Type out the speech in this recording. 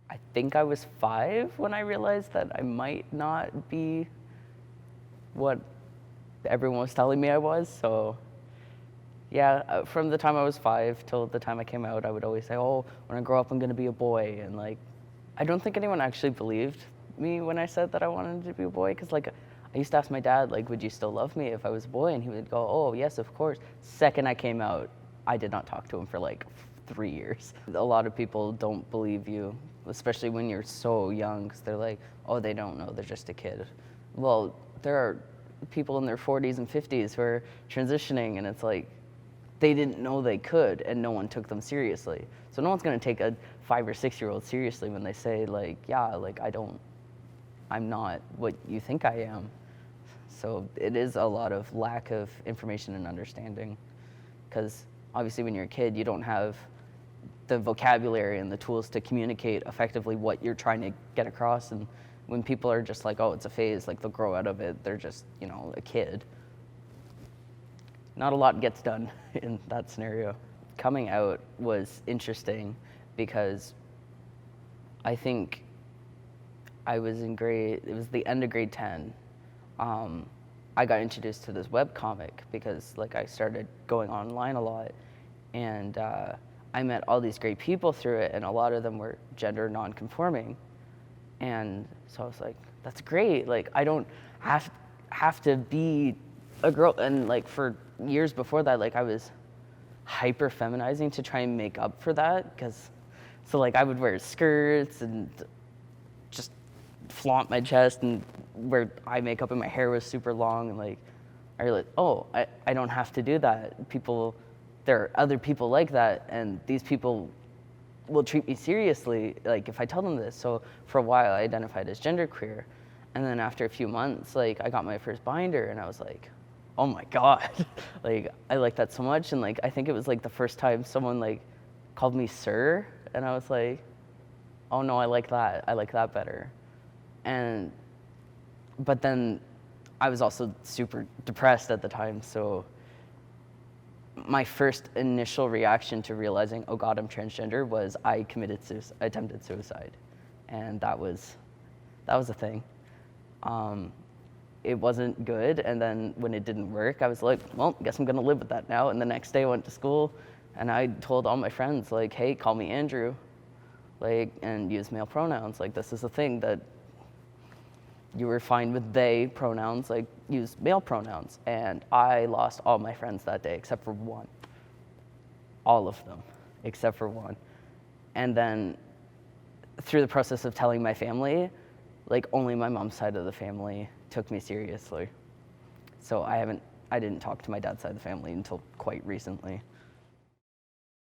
I think I was 5 when I realized that I might not be what everyone was telling me I was. So yeah, from the time I was 5 till the time I came out, I would always say, "Oh, when I grow up, I'm gonna be a boy." And like, I don't think anyone actually believed me when I said that I wanted to be a boy, because like, I used to ask my dad, like, "Would you still love me if I was a boy?" And he would go, "Oh, yes, of course." Second I came out, I did not talk to him for like 3 years. A lot of people don't believe you, especially when you're so young, because they're like, "Oh, they don't know, they're just a kid." Well, there are people in their 40s and 50s who are transitioning, and it's like, they didn't know they could, and no one took them seriously. So no one's gonna take a 5 or 6 year old seriously when they say like, yeah, like I'm not what you think I am. So it is a lot of lack of information and understanding, because obviously when you're a kid, you don't have the vocabulary and the tools to communicate effectively what you're trying to get across. And when people are just like, oh, it's a phase, like they'll grow out of it, they're just, a kid. Not a lot gets done in that scenario. Coming out was interesting because I think it was the end of grade 10. I got introduced to this web comic because like I started going online a lot, and I met all these great people through it, and a lot of them were gender non-conforming. And so I was like, that's great. Like, I don't have to be a girl. And like for years before that, like I was hyper feminizing to try and make up for that. So like I would wear skirts and just flaunt my chest and wear eye makeup, and my hair was super long. And like, I realized, oh, I don't have to do that. There are other people like that, and these people will treat me seriously, like if I tell them this. So for a while, I identified as genderqueer, and then after a few months, like I got my first binder, and I was like, oh my god, like I like that so much. And like I think it was like the first time someone like called me sir, and I was like, oh no, I like that better. And but then I was also super depressed at the time, so my first initial reaction to realizing, oh god, I'm transgender, was I attempted suicide. And that was a thing. It wasn't good, and then when it didn't work, I was like, well, I guess I'm gonna live with that now. And the next day I went to school, and I told all my friends, like, hey, call me Andrew, like, and use male pronouns. Like, this is a thing that you were fine with they pronouns, like use male pronouns. And I lost all my friends that day except for one. All of them, except for one. And then through the process of telling my family, like only my mom's side of the family took me seriously. So I didn't talk to my dad's side of the family until quite recently.